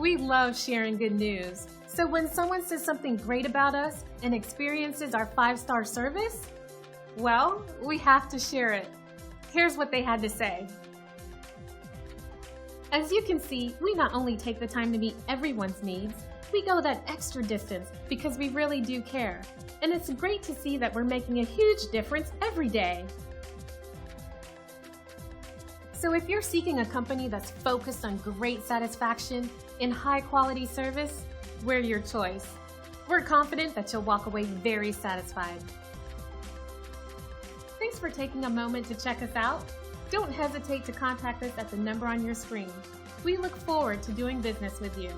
We love sharing good news. So when someone says something great about us and experiences our 5-star service, well, we have to share it. Here's what they had to say. As you can see, we not only take the time to meet everyone's needs, we go that extra distance because we really do care. And it's great to see that we're making a huge difference every day. So if you're seeking a company that's focused on great satisfaction and high-quality service, we're your choice. We're confident that you'll walk away very satisfied. Thanks for taking a moment to check us out. Don't hesitate to contact us at the number on your screen. We look forward to doing business with you.